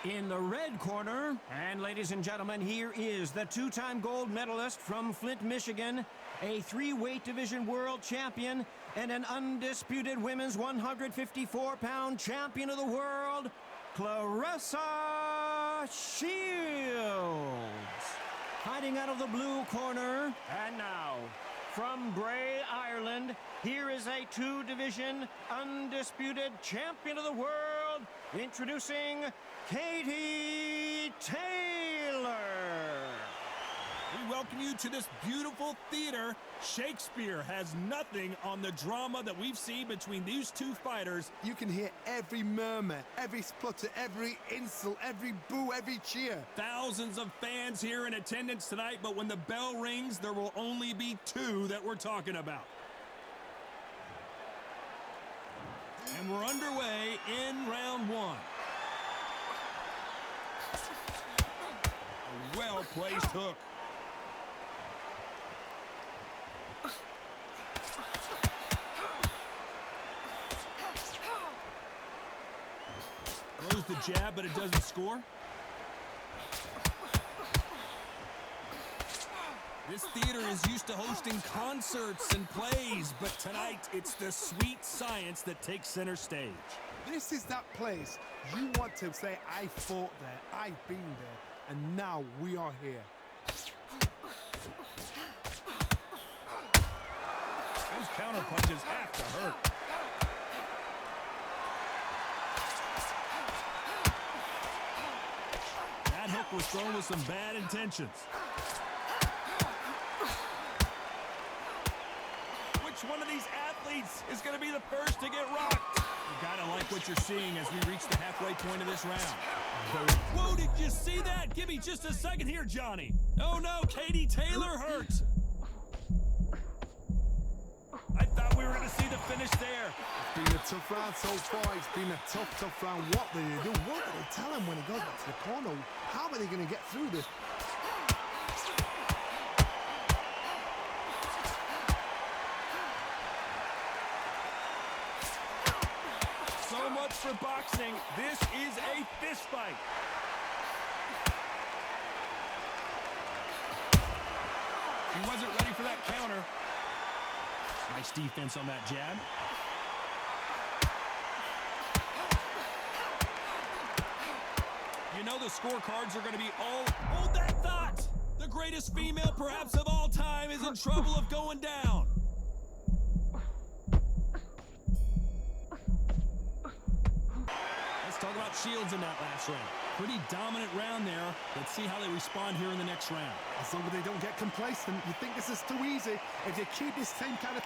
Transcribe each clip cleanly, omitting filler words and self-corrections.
In the red corner, and ladies and gentlemen, here is the two-time gold medalist from Flint, Michigan, a three-weight division world champion, and an undisputed women's 154-pound champion of the world, Claressa Shields. Hiding out of the blue corner, and now, from Bray, Ireland, here is a two-division undisputed champion of the world, introducing Katie Taylor. We welcome you to this beautiful theater. Shakespeare has nothing on the drama that we've seen between these two fighters. You can hear every murmur, every splutter, every insult, every boo, every cheer. Thousands of fans here in attendance tonight, but when the bell rings, there will only be two that we're talking about. And we're underway in round one. A well-placed hook. Throws the jab, but it doesn't score. This theater is used to hosting concerts and plays, but tonight it's the sweet science that takes center stage. This is that place you want to say, I fought there, I've been there, and now we are here. Those counter punches have to hurt. That hook was thrown with some bad intentions. Which one of these athletes is going to be the first to get rocked? You gotta like what you're seeing as we reach the halfway point of this round. Whoa, did you see that? Give me just a second here, Johnny. Oh no, Katie Taylor hurt. I thought we were going to see the finish there. It's been a tough round so far. It's been a tough round. What do they do? What do they tell him when he goes back to the corner? How are they going to get through this? So much for boxing. This is a fist fight. He wasn't ready for that counter. Nice defense on that jab. You know the scorecards are going to be all... Hold that thought! The greatest female perhaps of all time is in trouble of going down. Let's talk about Shields in that last round. Pretty dominant round there. Let's see how they respond here in the next round. As long as they don't get complacent, you think this is too easy. If they keep this same kind of...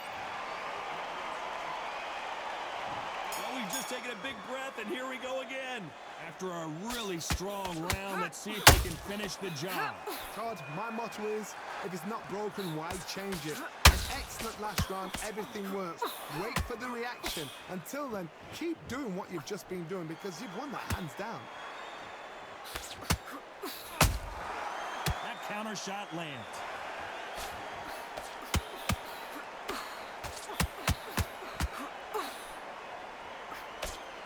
Well, we've just taken a big breath, and here we go again. After a really strong round, let's see if they can finish the job. Todd, my motto is, if it's not broken, why change it? An excellent last round, everything works. Wait for the reaction. Until then, keep doing what you've just been doing because you've won that hands down. That counter shot lands.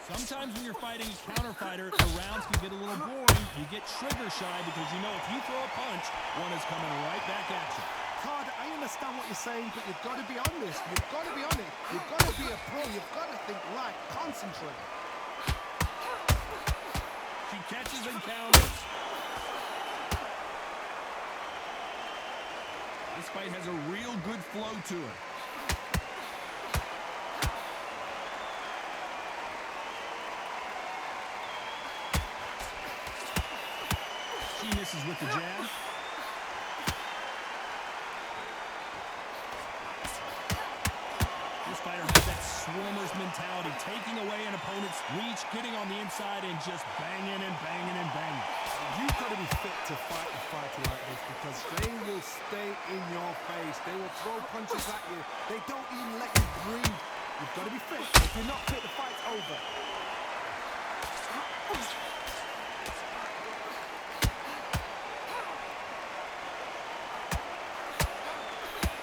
Sometimes when you're fighting a counter fighter, the rounds can get a little boring. You get trigger shy because you know if you throw a punch, one is coming right back at you. Todd, I understand what you're saying, but you've got to be honest. You've got to be on it. You've got to be a pro. You've got to think right. Concentrate. She catches and counters. This fight has a real good flow to it. She misses with the jab. This fighter has that swarmer's mentality, taking away an opponent's reach, getting on the inside, and just banging and banging and banging. You've got to be fit to fight a fighter like this because they will stay in your face. They will throw punches at you. They don't even let you breathe. You've got to be fit. If you're not fit, the fight's over.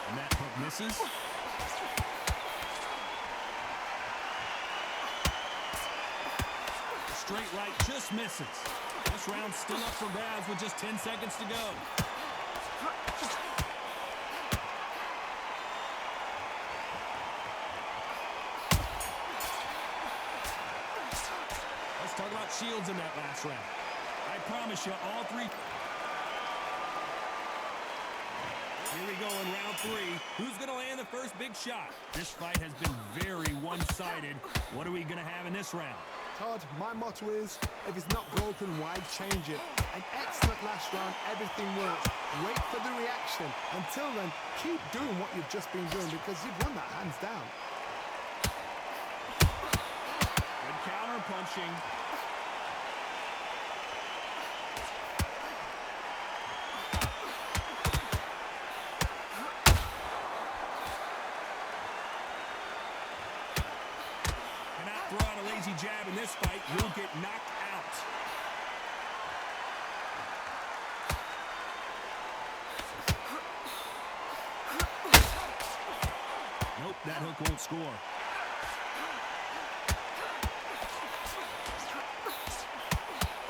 And that hook misses. Straight right just misses. round still up for grabs with just 10 seconds to go. Let's talk about Shields in that last round. I promise you, all three... Here we go in round 3. Who's going to land the first big shot? This fight has been very one-sided. What are we going to have in this round? Todd, my motto is, if it's not broken, why change it? An excellent last round, everything works. Wait for the reaction. Until then, keep doing what you've just been doing because you've won that hands down. Good counter punching. Throw out a lazy jab in this fight, you'll get knocked out. Nope, that hook won't score.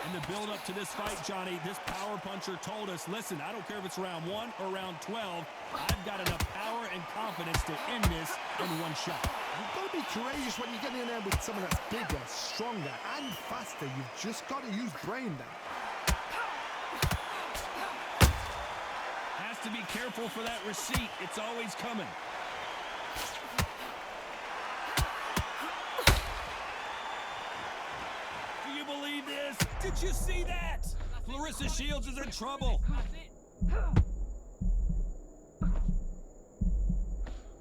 In the build-up to this fight, Johnny, this power puncher told us, listen, I don't care if it's round 1 or round 12, I've got enough power and confidence to end this in one shot. You've got to be courageous when you get in there with someone that's bigger, stronger, and faster. You've just got to use brain then. Has to be careful for that receipt. It's always coming. Do you believe this? Did you see that? Claressa Shields is in trouble.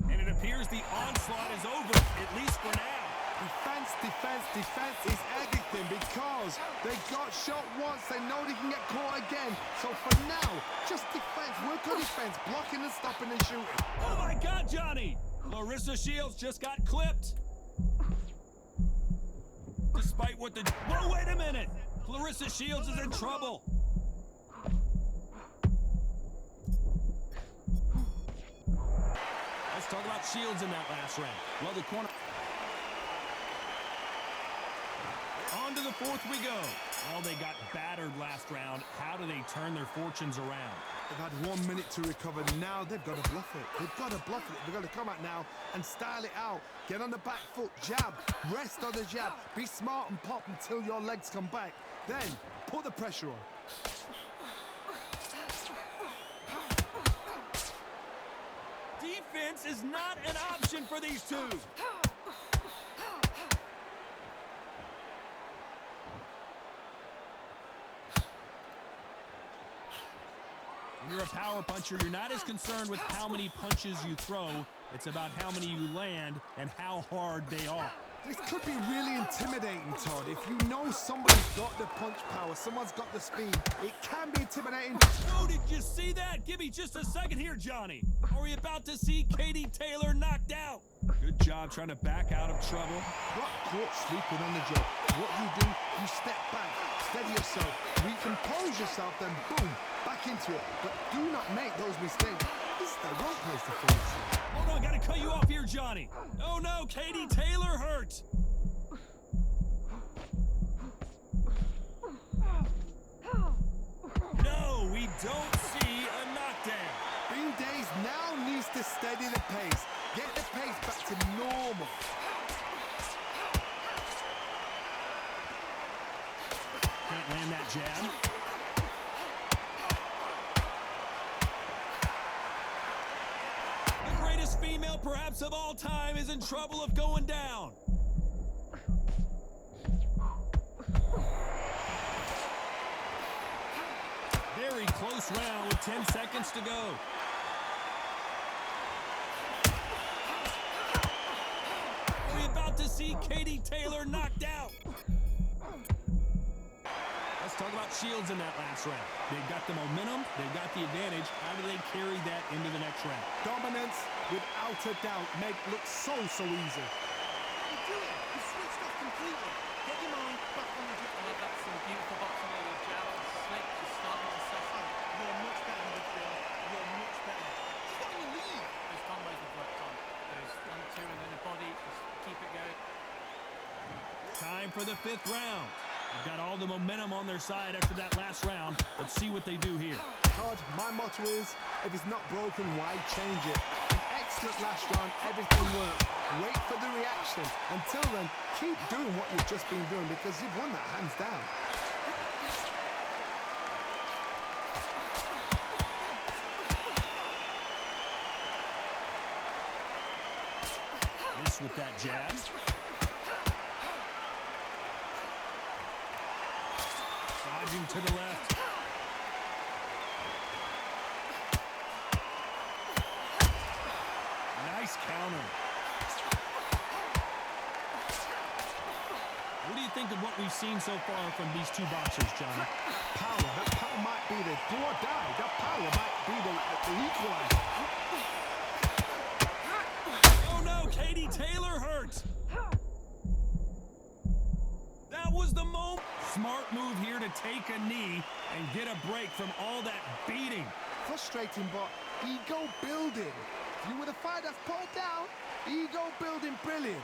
And it appears the onslaught is over, at least for now. Defense, defense, defense is everything because they got shot once. They know they can get caught again. So for now, just defense. Work on defense, blocking and stopping and shooting. Oh my God, Johnny! Claressa Shields just got clipped. Despite what the... Whoa, wait a minute! Claressa Shields is in trouble. Let's talk about Shields in that last round. Well, the corner... On to the 4th we go. Well, they got battered last round. How do they turn their fortunes around? They've had 1 minute to recover. Now they've got to bluff it. They've got to bluff it. They've got to come out now and style it out. Get on the back foot, jab, rest on the jab. Be smart and pop until your legs come back. Then, put the pressure on. Defense is not an option for these two. When you're a power puncher, you're not as concerned with how many punches you throw. It's about how many you land and how hard they are. This could be really intimidating, Todd. If you know somebody's got the punch power, someone's got the speed, it can be intimidating. Oh, did you see that? Give me just a second here, Johnny. Are we about to see Katie Taylor knocked out? Good job trying to back out of trouble. Got caught sleeping on the job. What do? You step back, steady yourself, recompose yourself, then boom, back into it. But do not make those mistakes. This is the wrong place to finish. Hold on, gotta cut you off here, Johnny. Oh no, Katie Taylor hurt. No, we don't see a knockdown. Bean Days now needs to steady the pace. Get the pace back to normal. Can't land that jab. The greatest female perhaps of all time is in trouble of going down. Very close round with 10 seconds to go. Are we about to see Katie Taylor knocked out? Let's talk about Shields in that last round. They've got the momentum, they've got the advantage. How do they carry that into the next round? Dominance, without a doubt, make look so easy. You do it. You switched off completely. Get your mind back on the grip. Oh, that's some beautiful boxing there with jab and slip to start with the session. You're much better in midfield. You're much better. Just got in the lead. Those combos have worked on. Those 1, 2, and then the body. Just keep it going. Time for the 5th round. They've got all the momentum on their side after that last round. Let's see what they do here. Todd, my motto is, if it's not broken, why change it? An excellent last round, everything works. Wait for the reaction. Until then, keep doing what you've just been doing because you've won that hands down. Miss with that jab. Dodging to the left. Nice counter. What do you think of what we've seen so far from these two boxers, Johnny? Power. That power might be the do or die. That power might be the equalizer. Oh no, Katie Taylor hurt. That was the moment. Smart move here to take a knee and get a break from all that beating. Frustrating, but ego building. If you were the fight that's pulled down, ego building, brilliant.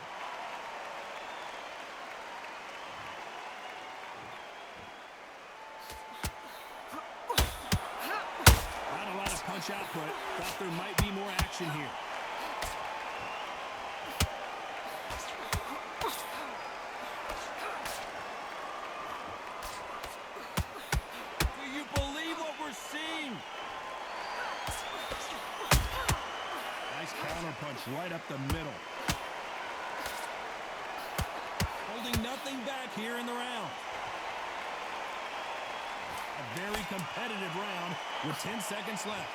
Not a lot of punch output. Thought there might be more action here. Do you believe what we're seeing? Nice counter punch right up the middle. Holding nothing back here in the round. A very competitive round with 10 seconds left.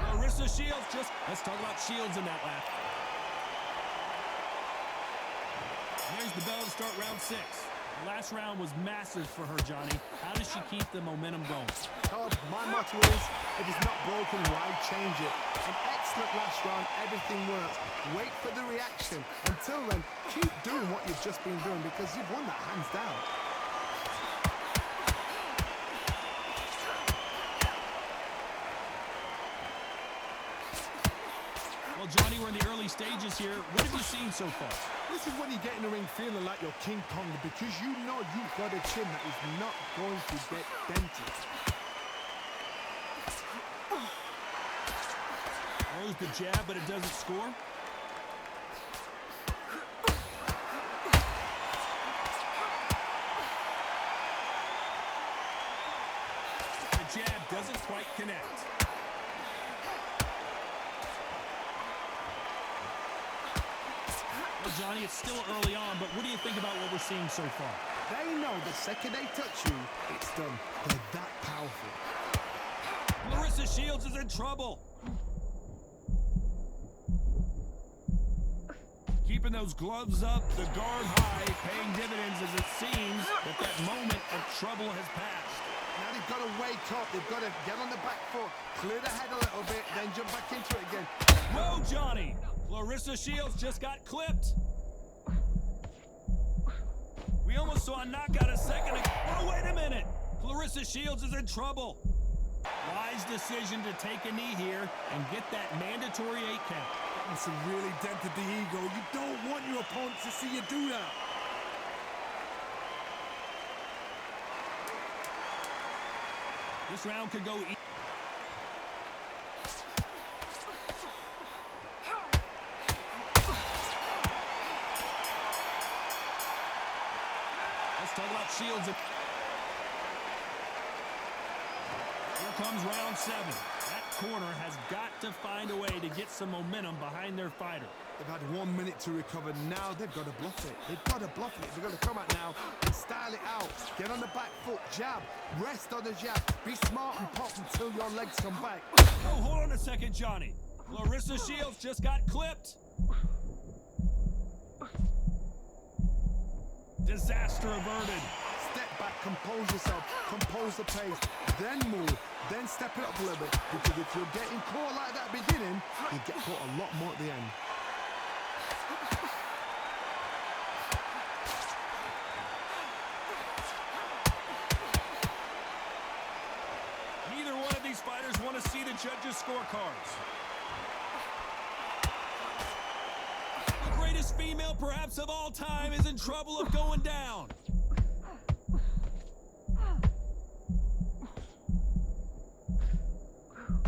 Claressa Shields let's talk about Shields in that lap. There's the bell to start round 6. The last round was massive for her, Johnny. How does she keep the momentum going? Todd, my motto is, if it's not broken, why change it? An excellent last round, everything works. Wait for the reaction. Until then, keep doing what you've just been doing because you've won that hands down. Well, Johnny, we're in the early stages here. What have you seen so far? This is when you get in the ring feeling like you're King Kong because you know you've got a chin that is not going to get dented. Throws the jab, but it doesn't score. The jab doesn't quite connect. Well, Johnny, it's still early on, but what do you think about what we're seeing so far? They know the second they touch you, it's done. They're that powerful. Claressa Shields is in trouble. Keeping those gloves up, the guard high, paying dividends as it seems that moment of trouble has passed. Now they've got to wake up. They've got to get on the back foot, clear the head a little bit, then jump back into it again. Whoa, Johnny! Claressa Shields just got clipped. We almost saw a knockout a second ago. Oh, wait a minute! Claressa Shields is in trouble. Wise decision to take a knee here and get that mandatory 8 count. It's really dented the ego. You don't want your opponent to see you do that. This round could go Let's talk about Shields. Here comes round 7. That corner has got to find a way to get some momentum behind their fighter. They've had 1 minute to recover. Now they've got to bluff it. They've got to bluff it. They've got to come out now and style it out. Get on the back foot, jab, rest on the jab. Be smart and pop until your legs come back. Oh, hold on a second, Johnny. Claressa Shields just got clipped. Disaster averted. Step back, compose yourself, compose the pace, then move, then step it up a little bit. Because if you're getting caught like that beginning, you get caught a lot more at the end. Neither one of these fighters want to see the judges' scorecards. greatest female perhaps of all time is in trouble of going down.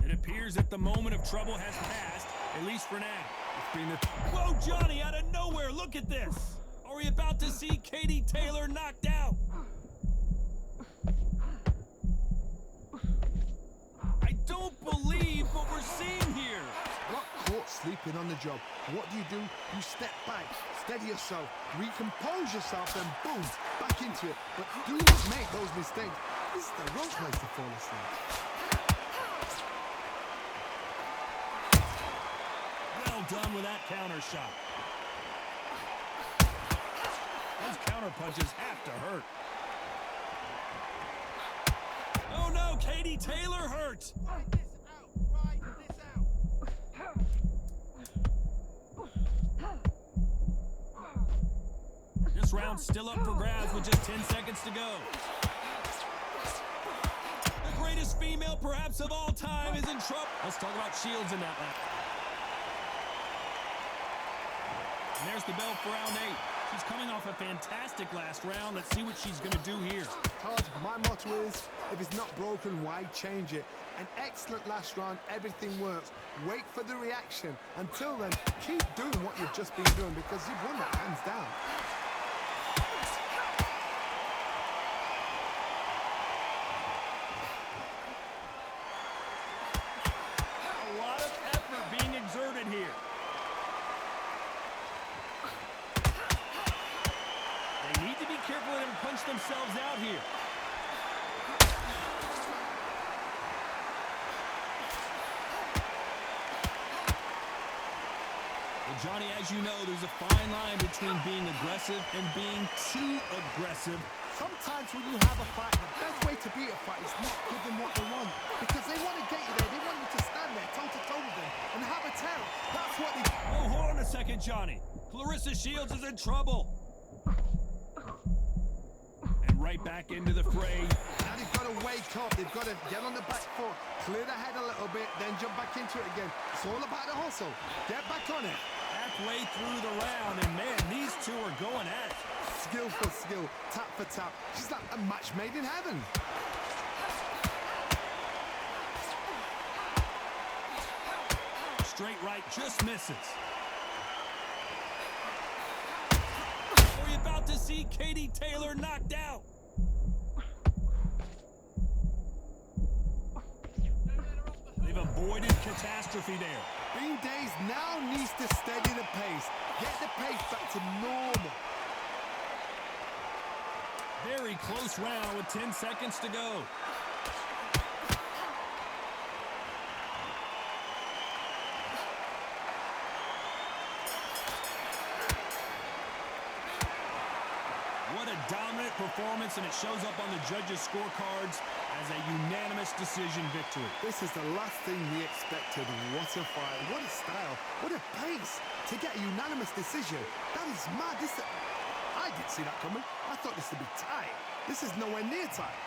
It appears that the moment of trouble has passed, at least for now. Whoa, Johnny, out of nowhere, look at this. Are we about to see Katie Taylor knocked out? I don't believe what we're seeing here. Got caught sleeping on the job. What do? You step back, steady yourself, recompose yourself, and boom, back into it. But do not make those mistakes. This is the wrong place to fall asleep. Well done with that counter shot. Those counter punches have to hurt. Oh no, Katie Taylor hurt. Ride this out. Ride this out. This round's still up for grabs with just 10 seconds to go. The greatest female perhaps of all time is in trouble. Let's talk about Shields in that lap. And there's the bell for round 8. She's coming off a fantastic last round. Let's see what she's going to do here. Todd, my motto is, if it's not broken, why change it? An excellent last round, everything works. Wait for the reaction. Until then, keep doing what you've just been doing because you've won that hands down. A lot of effort being exerted here. They need to be careful and punch themselves out here. Well, Johnny, as you know, there's a fine line between being aggressive and being too aggressive. Sometimes when you have a fight, the best way to beat a fight is not give them what they want. Because they want to get you there. They want you to stand there toe-to-toe with them and have a tell. That's what they... Oh, hold on a second, Johnny. Claressa Shields is in trouble. And right back into the fray. Now they've got to wake up. They've got to get on the back foot, clear the head a little bit, then jump back into it again. It's all about the hustle. Get back on it. Halfway through the round, and man, these two are going at it. Skill for skill, tap for tap. She's like a match made in heaven. Straight right just misses. Are we about to see Katie Taylor knocked out? They've avoided catastrophe there. Bean Days now needs to steady the pace. Get the pace back to normal. Very close round with 10 seconds to go. What a dominant performance, and it shows up on the judges' scorecards as a unanimous decision victory. This is the last thing we expected. What a fight, what a style, what a pace to get a unanimous decision. That is mad. I didn't see that coming. I thought this would be tight. This is nowhere near tight.